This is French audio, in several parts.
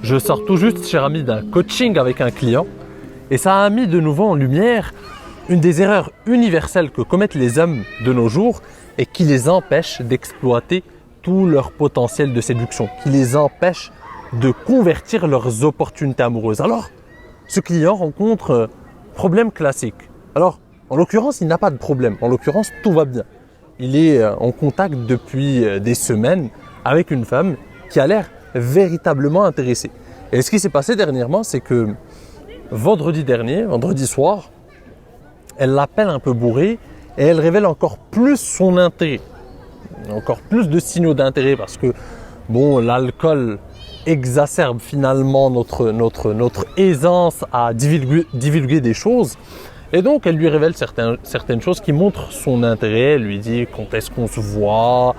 Je sors tout juste, cher ami, d'un coaching avec un client et ça a mis de nouveau en lumière une des erreurs universelles que commettent les hommes de nos jours et qui les empêche d'exploiter tout leur potentiel de séduction, qui les empêche de convertir leurs opportunités amoureuses. Alors, ce client rencontre problème classique. Alors, en l'occurrence, il n'a pas de problème. En l'occurrence, tout va bien. Il est en contact depuis des semaines avec une femme qui a l'air véritablement intéressée. Et ce qui s'est passé dernièrement, c'est que vendredi soir, elle l'appelle un peu bourré et elle révèle encore plus son intérêt. Encore plus de signaux d'intérêt parce que l'alcool exacerbe finalement notre aisance à divulguer des choses. Et donc, elle lui révèle certaines choses qui montrent son intérêt. Elle lui dit quand est-ce qu'on se voit,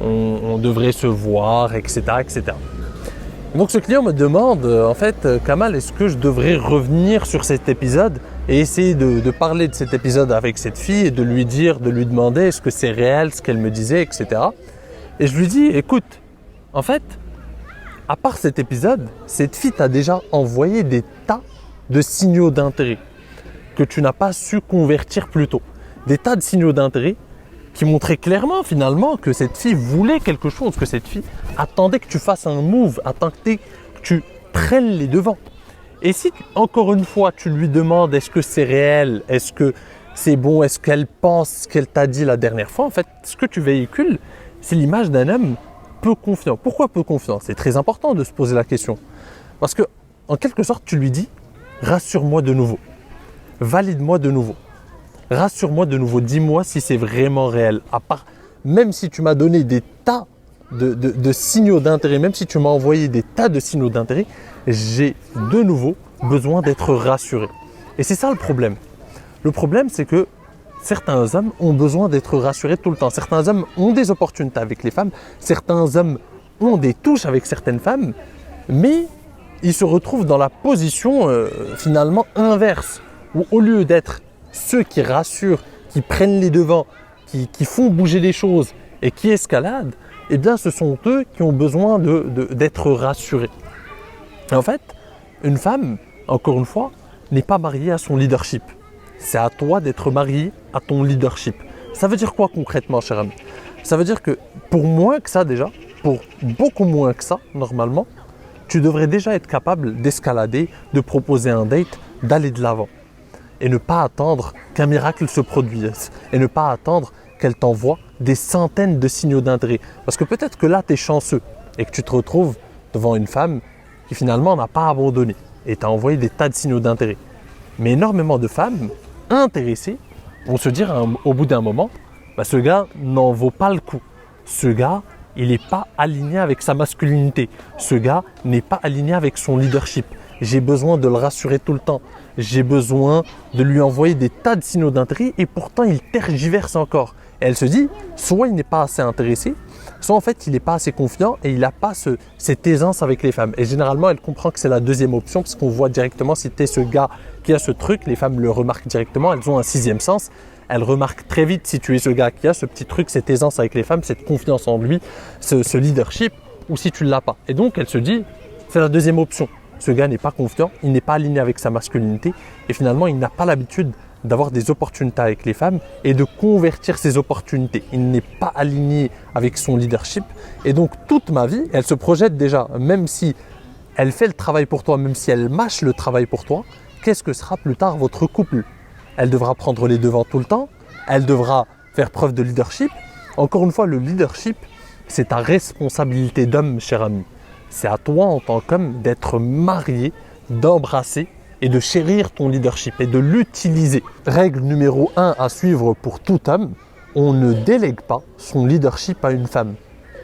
on devrait se voir, etc., etc. Donc, ce client me demande, en fait, Kamal, est-ce que je devrais revenir sur cet épisode et essayer de parler de cet épisode avec cette fille et de lui demander est-ce que c'est réel ce qu'elle me disait, etc. Et je lui dis, écoute, en fait, à part cet épisode, cette fille t'a déjà envoyé des tas de signaux d'intérêt que tu n'as pas su convertir plus tôt. Des tas de signaux d'intérêt qui montraient clairement finalement que cette fille voulait quelque chose, que cette fille attendait que tu fasses un move, attendait que tu prennes les devants. Et si encore une fois tu lui demandes est-ce que c'est réel, est-ce que c'est bon, est-ce qu'elle pense ce qu'elle t'a dit la dernière fois, en fait ce que tu véhicules c'est l'image d'un homme peu confiant. Pourquoi peu confiant? C'est très important de se poser la question. Parce que en quelque sorte tu lui dis rassure-moi de nouveau, valide-moi de nouveau. Rassure-moi de nouveau, dis-moi si c'est vraiment réel. À part, même si tu m'as donné des tas de signaux d'intérêt, même si tu m'as envoyé des tas de signaux d'intérêt, j'ai de nouveau besoin d'être rassuré. Et c'est ça le problème. Le problème, c'est que certains hommes ont besoin d'être rassurés tout le temps. Certains hommes ont des opportunités avec les femmes, certains hommes ont des touches avec certaines femmes, mais ils se retrouvent dans la position finalement inverse, où au lieu d'être ceux qui rassurent, qui prennent les devants, qui font bouger les choses et qui escaladent, eh bien ce sont eux qui ont besoin d'être rassurés. Et en fait, une femme, encore une fois, n'est pas mariée à son leadership. C'est à toi d'être marié à ton leadership. Ça veut dire quoi concrètement, cher ami? Ça veut dire que pour moins que ça déjà, pour beaucoup moins que ça, normalement, tu devrais déjà être capable d'escalader, de proposer un date, d'aller de l'avant. Et ne pas attendre qu'un miracle se produise. Et ne pas attendre qu'elle t'envoie des centaines de signaux d'intérêt. Parce que peut-être que là, tu es chanceux et que tu te retrouves devant une femme qui finalement n'a pas abandonné et t'a envoyé des tas de signaux d'intérêt. Mais énormément de femmes intéressées vont se dire au bout d'un moment, ce gars n'en vaut pas le coup. Ce gars, il n'est pas aligné avec sa masculinité. Ce gars n'est pas aligné avec son leadership. J'ai besoin de le rassurer tout le temps. J'ai besoin de lui envoyer des tas de signaux d'intérêt et pourtant il tergiverse encore. Et elle se dit, soit il n'est pas assez intéressé, soit en fait il n'est pas assez confiant et il n'a pas cette aisance avec les femmes. Et généralement elle comprend que c'est la deuxième option parce qu'on voit directement si tu es ce gars qui a ce truc, les femmes le remarquent directement, elles ont un sixième sens. Elles remarquent très vite si tu es ce gars qui a ce petit truc, cette aisance avec les femmes, cette confiance en lui, ce leadership, ou si tu ne l'as pas. Et donc elle se dit, c'est la deuxième option. Ce gars n'est pas confiant, il n'est pas aligné avec sa masculinité et finalement il n'a pas l'habitude d'avoir des opportunités avec les femmes et de convertir ces opportunités. Il n'est pas aligné avec son leadership et donc toute ma vie, elle se projette déjà, même si elle fait le travail pour toi, même si elle mâche le travail pour toi, qu'est-ce que sera plus tard votre couple? Elle devra prendre les devants tout le temps, elle devra faire preuve de leadership. Encore une fois, le leadership, c'est ta responsabilité d'homme, cher ami. C'est à toi en tant qu'homme d'être marié, d'embrasser et de chérir ton leadership et de l'utiliser. Règle numéro 1 à suivre pour tout homme, on ne délègue pas son leadership à une femme.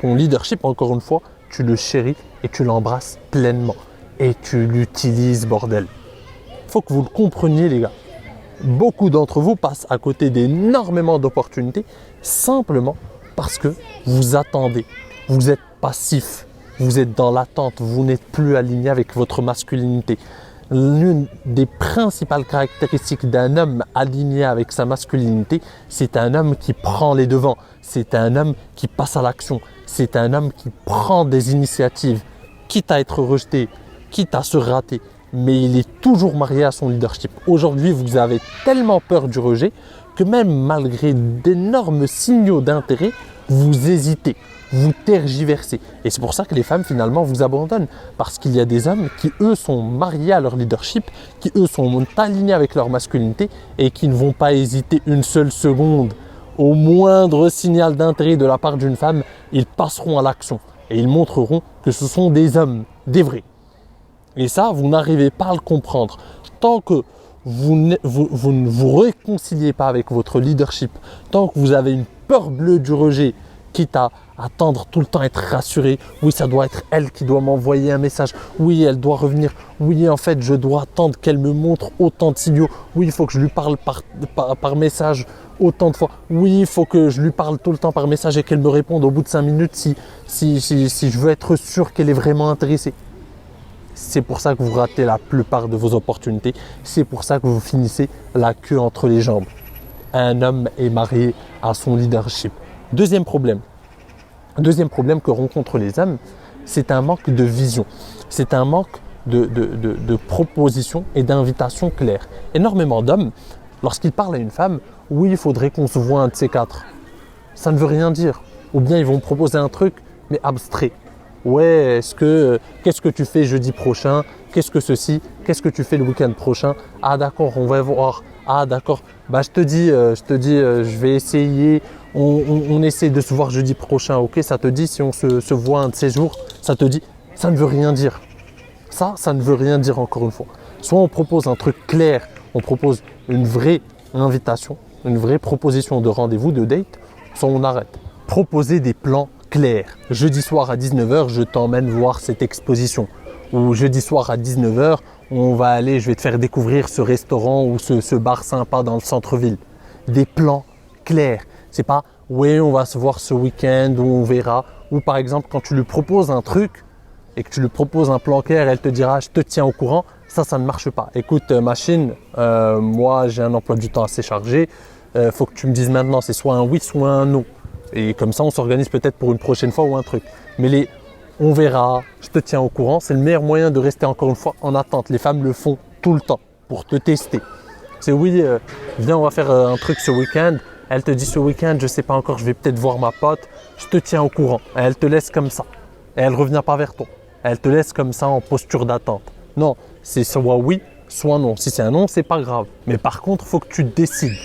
Ton leadership, encore une fois, tu le chéris et tu l'embrasses pleinement. Et tu l'utilises, bordel. Il faut que vous le compreniez, les gars. Beaucoup d'entre vous passent à côté d'énormément d'opportunités simplement parce que vous attendez. Vous êtes passif. Vous êtes dans l'attente, vous n'êtes plus aligné avec votre masculinité. L'une des principales caractéristiques d'un homme aligné avec sa masculinité, c'est un homme qui prend les devants, c'est un homme qui passe à l'action, c'est un homme qui prend des initiatives, quitte à être rejeté, quitte à se rater, mais il est toujours marié à son leadership. Aujourd'hui, vous avez tellement peur du rejet que même malgré d'énormes signaux d'intérêt, vous hésitez, vous tergiversez. Et c'est pour ça que les femmes finalement vous abandonnent. Parce qu'il y a des hommes qui eux sont mariés à leur leadership, qui eux sont alignés avec leur masculinité et qui ne vont pas hésiter une seule seconde. Au moindre signal d'intérêt de la part d'une femme, ils passeront à l'action et ils montreront que ce sont des hommes, des vrais. Et ça, vous n'arrivez pas à le comprendre. Tant que vous ne vous réconciliez pas avec votre leadership, tant que vous avez une peur bleue du rejet, quitte à attendre tout le temps, être rassuré, oui ça doit être elle qui doit m'envoyer un message, oui elle doit revenir, oui en fait je dois attendre qu'elle me montre autant de signaux, oui il faut que je lui parle par message autant de fois, oui il faut que je lui parle tout le temps par message et qu'elle me réponde au bout de 5 minutes si je veux être sûr qu'elle est vraiment intéressée. C'est pour ça que vous ratez la plupart de vos opportunités, c'est pour ça que vous finissez la queue entre les jambes. Un homme est marié à son leadership. Deuxième problème que rencontrent les hommes, c'est un manque de vision. C'est un manque de propositions et d'invitations claires. Énormément d'hommes, lorsqu'ils parlent à une femme, oui, il faudrait qu'on se voit un de ces quatre. Ça ne veut rien dire. Ou bien ils vont proposer un truc, mais abstrait. Ouais, qu'est-ce que tu fais jeudi prochain? Qu'est-ce que ceci? Qu'est-ce que tu fais le week-end prochain? Ah d'accord, on va voir. Ah d'accord, bah je te dis, je vais essayer. On essaie de se voir jeudi prochain, ok? Ça te dit si on se voit un de ces jours? Ça te dit? Ça ne veut rien dire. Ça ne veut rien dire encore une fois. Soit on propose un truc clair, on propose une vraie invitation, une vraie proposition de rendez-vous, de date, soit on arrête. Proposer des plans clairs. Jeudi soir à 19h, je t'emmène voir cette exposition. Ou jeudi soir à 19h, on va aller, je vais te faire découvrir ce restaurant ou ce bar sympa dans le centre-ville. Des plans clairs. C'est pas « oui, on va se voir ce week-end ou on verra ». Ou par exemple, quand tu lui proposes un truc et que tu lui proposes un plan clair, elle te dira « je te tiens au courant ». Ça ne marche pas. Écoute, machine, moi j'ai un emploi du temps assez chargé. Faut que tu me dises maintenant, c'est soit un oui, soit un non. Et comme ça, on s'organise peut-être pour une prochaine fois ou un truc. Mais on verra, je te tiens au courant, c'est le meilleur moyen de rester encore une fois en attente. Les femmes le font tout le temps pour te tester. C'est oui, viens, on va faire un truc ce week-end. Elle te dit ce week-end, je ne sais pas encore, je vais peut-être voir ma pote. Je te tiens au courant. Et elle te laisse comme ça. Et elle ne revient pas vers toi. Elle te laisse comme ça en posture d'attente. Non, c'est soit oui, soit non. Si c'est un non, c'est pas grave. Mais par contre, il faut que tu décides.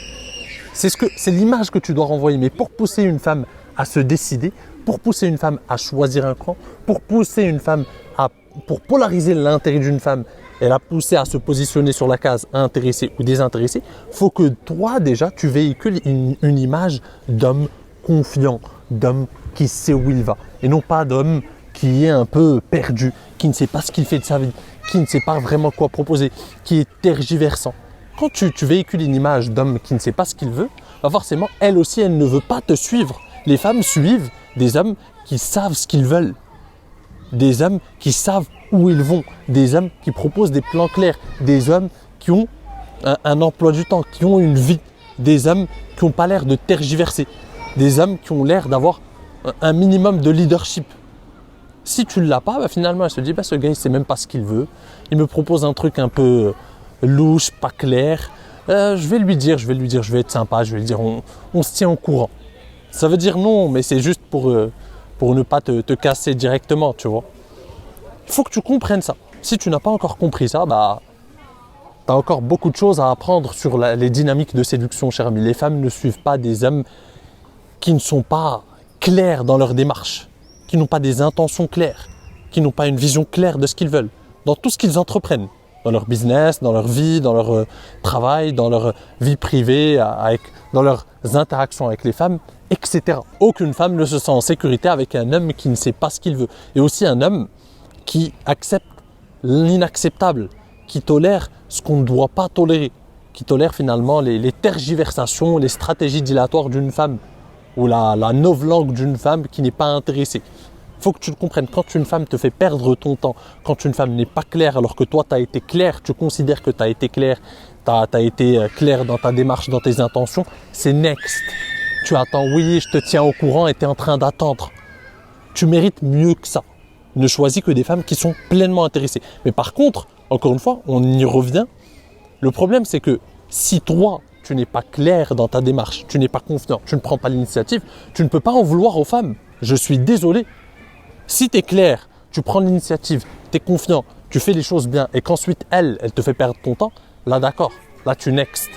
C'est l'image que tu dois renvoyer. Mais pour pousser une femme à se décider, pour pousser une femme à choisir un camp, pour pousser une femme pour polariser l'intérêt d'une femme et la pousser à se positionner sur la case intéressé ou désintéressé, il faut que toi déjà tu véhicules une image d'homme confiant, d'homme qui sait où il va et non pas d'homme qui est un peu perdu, qui ne sait pas ce qu'il fait de sa vie, qui ne sait pas vraiment quoi proposer, qui est tergiversant. Quand tu véhicules une image d'homme qui ne sait pas ce qu'il veut, bah forcément elle aussi elle ne veut pas te suivre. Les femmes suivent des hommes qui savent ce qu'ils veulent, des hommes qui savent où ils vont, des hommes qui proposent des plans clairs, des hommes qui ont un emploi du temps, qui ont une vie, des hommes qui n'ont pas l'air de tergiverser, des hommes qui ont l'air d'avoir un minimum de leadership. Si tu ne l'as pas, bah finalement elle se dit ce gars il ne sait même pas ce qu'il veut, il me propose un truc un peu louche, pas clair, je vais lui dire, je vais être sympa, je vais lui dire on se tient au courant. Ça veut dire non, mais c'est juste pour ne pas te casser directement, tu vois. Il faut que tu comprennes ça. Si tu n'as pas encore compris ça, tu as encore beaucoup de choses à apprendre sur les dynamiques de séduction, cher ami. Les femmes ne suivent pas des hommes qui ne sont pas clairs dans leur démarche, qui n'ont pas des intentions claires, qui n'ont pas une vision claire de ce qu'ils veulent, dans tout ce qu'ils entreprennent, dans leur business, dans leur vie, dans leur travail, dans leur vie privée, dans leurs interactions avec les femmes, etc. Aucune femme ne se sent en sécurité avec un homme qui ne sait pas ce qu'il veut. Et aussi un homme qui accepte l'inacceptable, qui tolère ce qu'on ne doit pas tolérer, qui tolère finalement les tergiversations, les stratégies dilatoires d'une femme ou la novlangue d'une femme qui n'est pas intéressée. Il faut que tu le comprennes, quand une femme te fait perdre ton temps, quand une femme n'est pas claire alors que toi tu as été clair, tu considères que tu as été clair, tu as été clair dans ta démarche, dans tes intentions, c'est next. Tu attends, oui, je te tiens au courant et tu es en train d'attendre. Tu mérites mieux que ça. ne choisit que des femmes qui sont pleinement intéressées. Mais par contre, encore une fois, on y revient. Le problème, c'est que si toi, tu n'es pas clair dans ta démarche, tu n'es pas confiant, tu ne prends pas l'initiative, tu ne peux pas en vouloir aux femmes. Je suis désolé. Si tu es clair, tu prends l'initiative, tu es confiant, tu fais les choses bien et qu'ensuite elle te fait perdre ton temps, là d'accord, là tu next.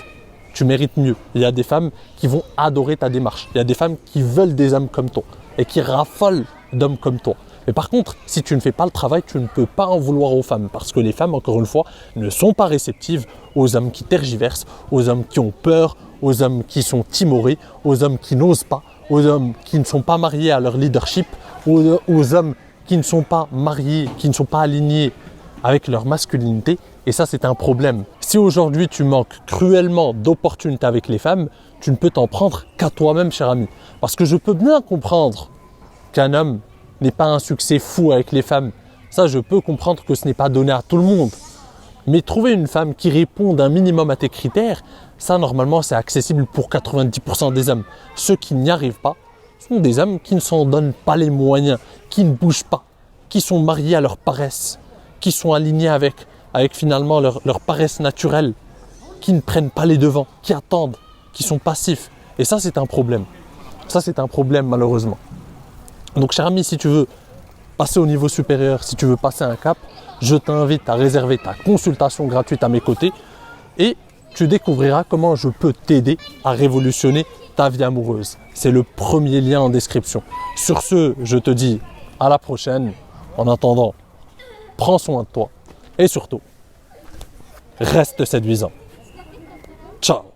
Tu mérites mieux. Il y a des femmes qui vont adorer ta démarche. Il y a des femmes qui veulent des hommes comme toi et qui raffolent d'hommes comme toi. Mais par contre, si tu ne fais pas le travail, tu ne peux pas en vouloir aux femmes parce que les femmes, encore une fois, ne sont pas réceptives aux hommes qui tergiversent, aux hommes qui ont peur, aux hommes qui sont timorés, aux hommes qui n'osent pas, aux hommes qui ne sont pas mariés à leur leadership, aux hommes qui ne sont pas mariés, qui ne sont pas alignés avec leur masculinité. Et ça, c'est un problème. Si aujourd'hui, tu manques cruellement d'opportunités avec les femmes, tu ne peux t'en prendre qu'à toi-même, cher ami. Parce que je peux bien comprendre qu'un homme n'ait pas un succès fou avec les femmes. Ça, je peux comprendre que ce n'est pas donné à tout le monde. Mais trouver une femme qui réponde un minimum à tes critères, ça, normalement, c'est accessible pour 90% des hommes. Ceux qui n'y arrivent pas sont des hommes qui ne s'en donnent pas les moyens, qui ne bougent pas, qui sont mariés à leur paresse, qui sont alignés avec finalement leur paresse naturelle, qui ne prennent pas les devants, qui attendent, qui sont passifs. Et ça, c'est un problème. Ça, c'est un problème, malheureusement. Donc, cher ami, si tu veux passer au niveau supérieur, si tu veux passer un cap, je t'invite à réserver ta consultation gratuite à mes côtés et tu découvriras comment je peux t'aider à révolutionner ta vie amoureuse. C'est le premier lien en description. Sur ce, je te dis à la prochaine. En attendant, prends soin de toi et surtout, reste séduisant. Ciao!